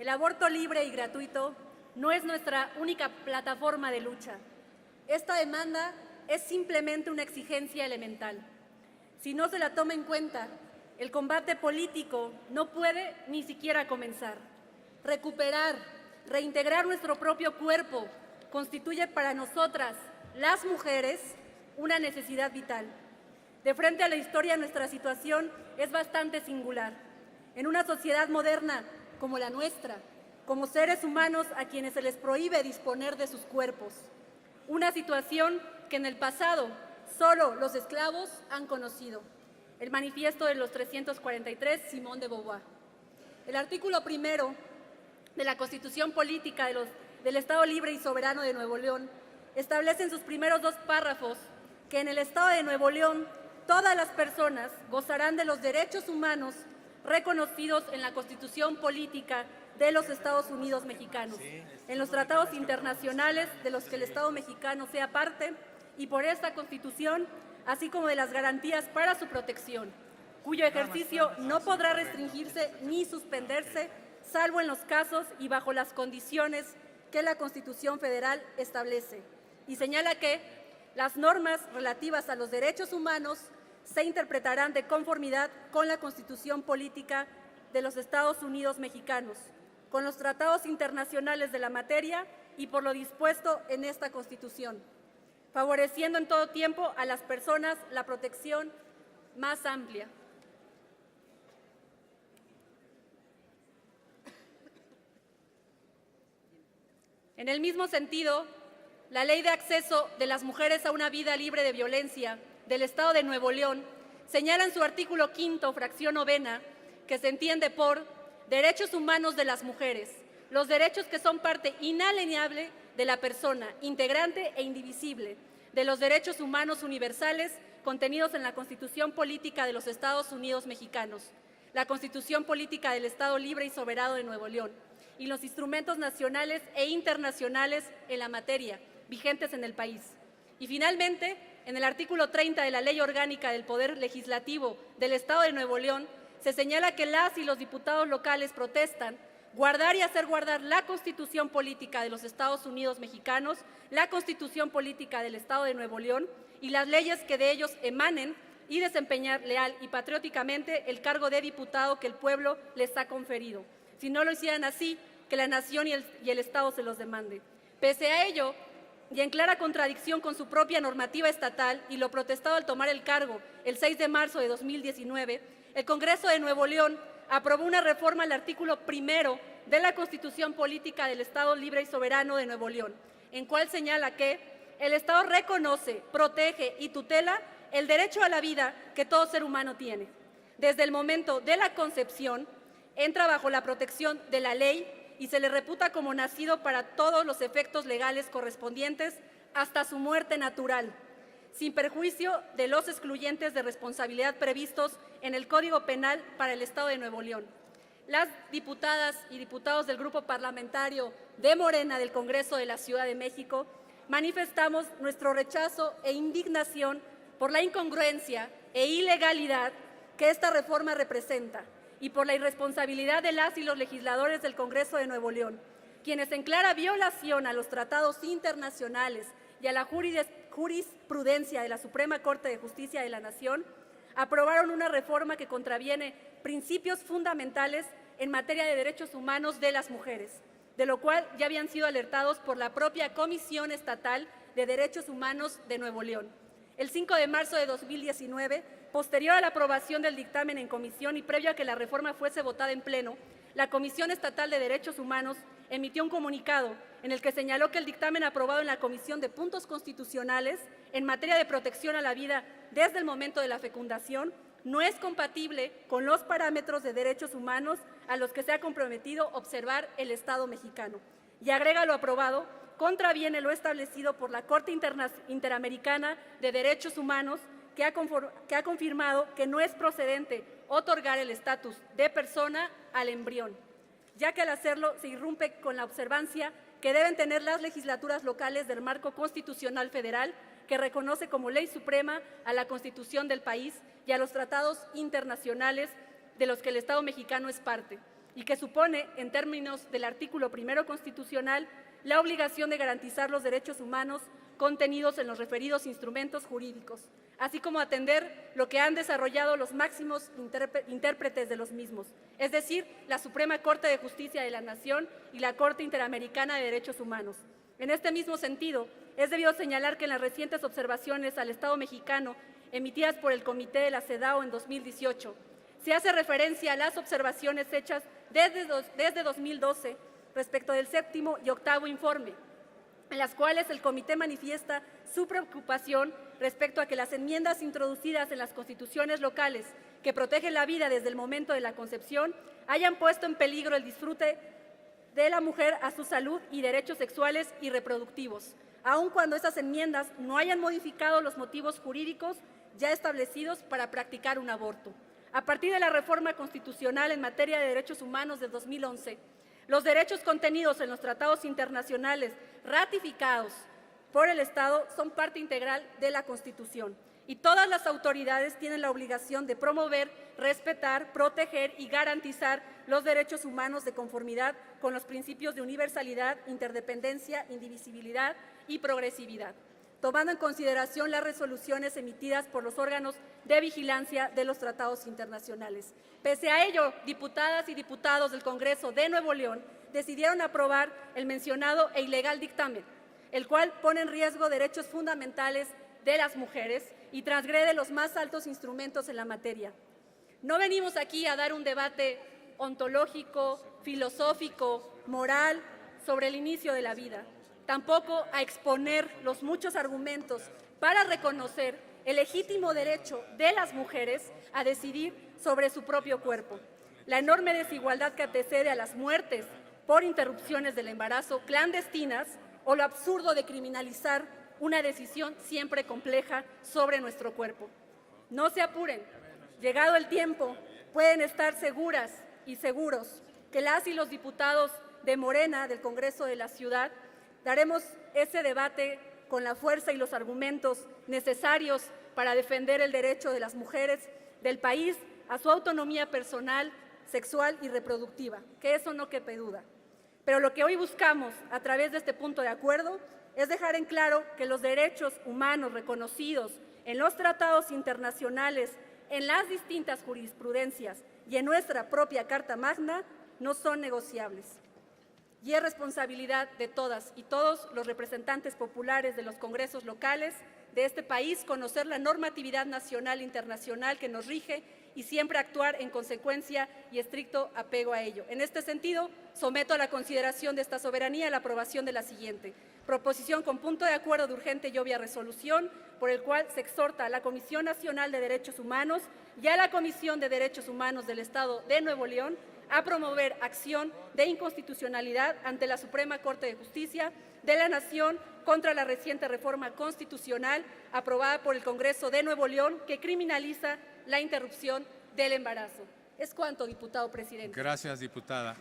El aborto libre y gratuito no es nuestra única plataforma de lucha. Esta demanda es simplemente una exigencia elemental. Si no se la toma en cuenta, el combate político no puede ni siquiera comenzar. Recuperar, reintegrar nuestro propio cuerpo constituye para nosotras, las mujeres, una necesidad vital. De frente a la historia, nuestra situación es bastante singular. En una sociedad moderna como la nuestra, como seres humanos a quienes se les prohíbe disponer de sus cuerpos. Una situación que en el pasado solo los esclavos han conocido. El manifiesto de los 343, Simón de Beauvoir. El artículo primero de la Constitución Política del Estado Libre y Soberano de Nuevo León establece en sus primeros 2 párrafos que en el Estado de Nuevo León todas las personas gozarán de los derechos humanos reconocidos en la Constitución Política de los Estados Unidos mexicanos, en los tratados internacionales de los que el Estado mexicano sea parte y por esta Constitución, así como de las garantías para su protección, cuyo ejercicio no podrá restringirse ni suspenderse, salvo en los casos y bajo las condiciones que la Constitución Federal establece, y señala que las normas relativas a los derechos humanos se interpretarán de conformidad con la Constitución Política de los Estados Unidos mexicanos, con los tratados internacionales de la materia y por lo dispuesto en esta Constitución, favoreciendo en todo tiempo a las personas la protección más amplia. En el mismo sentido, la Ley de Acceso de las Mujeres a una Vida Libre de Violencia del Estado de Nuevo León señala en su artículo 5, fracción 9, que se entiende por derechos humanos de las mujeres, los derechos que son parte inalienable de la persona, integrante e indivisible, de los derechos humanos universales contenidos en la Constitución Política de los Estados Unidos mexicanos, la Constitución Política del Estado Libre y Soberano de Nuevo León y los instrumentos nacionales e internacionales en la materia vigentes en el país. Y finalmente, en el artículo 30 de la Ley Orgánica del Poder Legislativo del Estado de Nuevo León, se señala que las y los diputados locales protestan guardar y hacer guardar la Constitución Política de los Estados Unidos mexicanos, la Constitución Política del Estado de Nuevo León y las leyes que de ellos emanen y desempeñar leal y patrióticamente el cargo de diputado que el pueblo les ha conferido. Si no lo hicieran así, que la nación y el Estado se los demande. Pese a ello, y en clara contradicción con su propia normativa estatal y lo protestado al tomar el cargo el 6 de marzo de 2019, el Congreso de Nuevo León aprobó una reforma al artículo primero de la Constitución Política del Estado Libre y Soberano de Nuevo León, en cual señala que el Estado reconoce, protege y tutela el derecho a la vida que todo ser humano tiene. Desde el momento de la concepción, entra bajo la protección de la ley y se le reputa como nacido para todos los efectos legales correspondientes hasta su muerte natural, sin perjuicio de los excluyentes de responsabilidad previstos en el Código Penal para el Estado de Nuevo León. Las diputadas y diputados del Grupo Parlamentario de Morena del Congreso de la Ciudad de México manifestamos nuestro rechazo e indignación por la incongruencia e ilegalidad que esta reforma representa y por la irresponsabilidad de las y los legisladores del Congreso de Nuevo León, quienes en clara violación a los tratados internacionales y a la jurisprudencia de la Suprema Corte de Justicia de la Nación, aprobaron una reforma que contraviene principios fundamentales en materia de derechos humanos de las mujeres, de lo cual ya habían sido alertados por la propia Comisión Estatal de Derechos Humanos de Nuevo León. El 5 de marzo de 2019, posterior a la aprobación del dictamen en comisión y previo a que la reforma fuese votada en pleno, la Comisión Estatal de Derechos Humanos emitió un comunicado en el que señaló que el dictamen aprobado en la Comisión de Puntos Constitucionales en materia de protección a la vida desde el momento de la fecundación no es compatible con los parámetros de derechos humanos a los que se ha comprometido observar el Estado mexicano. Y agrega lo aprobado, contraviene lo establecido por la Corte Interamericana de Derechos Humanos, que ha confirmado que no es procedente otorgar el estatus de persona al embrión, ya que al hacerlo se irrumpe con la observancia que deben tener las legislaturas locales del marco constitucional federal, que reconoce como ley suprema a la Constitución del país y a los tratados internacionales de los que el Estado mexicano es parte. y que supone, en términos del artículo 1 constitucional, la obligación de garantizar los derechos humanos contenidos en los referidos instrumentos jurídicos, así como atender lo que han desarrollado los máximos intérpretes de los mismos, es decir, la Suprema Corte de Justicia de la Nación y la Corte Interamericana de Derechos Humanos. En este mismo sentido, es debido señalar que en las recientes observaciones al Estado mexicano emitidas por el Comité de la CEDAW en 2018, se hace referencia a las observaciones hechas desde 2012 respecto del 7º y 8º informe, en las cuales el Comité manifiesta su preocupación respecto a que las enmiendas introducidas en las constituciones locales que protegen la vida desde el momento de la concepción hayan puesto en peligro el disfrute de la mujer a su salud y derechos sexuales y reproductivos, aun cuando esas enmiendas no hayan modificado los motivos jurídicos ya establecidos para practicar un aborto. A partir de la reforma constitucional en materia de derechos humanos de 2011, los derechos contenidos en los tratados internacionales ratificados por el Estado son parte integral de la Constitución y todas las autoridades tienen la obligación de promover, respetar, proteger y garantizar los derechos humanos de conformidad con los principios de universalidad, interdependencia, indivisibilidad y progresividad, tomando en consideración las resoluciones emitidas por los órganos de vigilancia de los tratados internacionales. Pese a ello, diputadas y diputados del Congreso de Nuevo León decidieron aprobar el mencionado e ilegal dictamen, el cual pone en riesgo derechos fundamentales de las mujeres y transgrede los más altos instrumentos en la materia. No venimos aquí a dar un debate ontológico, filosófico, moral sobre el inicio de la vida, tampoco a exponer los muchos argumentos para reconocer el legítimo derecho de las mujeres a decidir sobre su propio cuerpo, la enorme desigualdad que antecede a las muertes por interrupciones del embarazo clandestinas o lo absurdo de criminalizar una decisión siempre compleja sobre nuestro cuerpo. No se apuren, llegado el tiempo, pueden estar seguras y seguros que las y los diputados de Morena del Congreso de la Ciudad daremos ese debate con la fuerza y los argumentos necesarios para defender el derecho de las mujeres del país a su autonomía personal, sexual y reproductiva, que eso no quepa duda. Pero lo que hoy buscamos a través de este punto de acuerdo es dejar en claro que los derechos humanos reconocidos en los tratados internacionales, en las distintas jurisprudencias y en nuestra propia Carta Magna no son negociables. Y es responsabilidad de todas y todos los representantes populares de los congresos locales de este país conocer la normatividad nacional e internacional que nos rige y siempre actuar en consecuencia y estricto apego a ello. En este sentido, someto a la consideración de esta soberanía la aprobación de la siguiente proposición con punto de acuerdo de urgente y obvia resolución, por el cual se exhorta a la Comisión Nacional de Derechos Humanos y a la Comisión de Derechos Humanos del Estado de Nuevo León a promover acción de inconstitucionalidad ante la Suprema Corte de Justicia de la Nación contra la reciente reforma constitucional aprobada por el Congreso de Nuevo León que criminaliza la interrupción del embarazo. Es cuanto, diputado presidente. Gracias, diputada.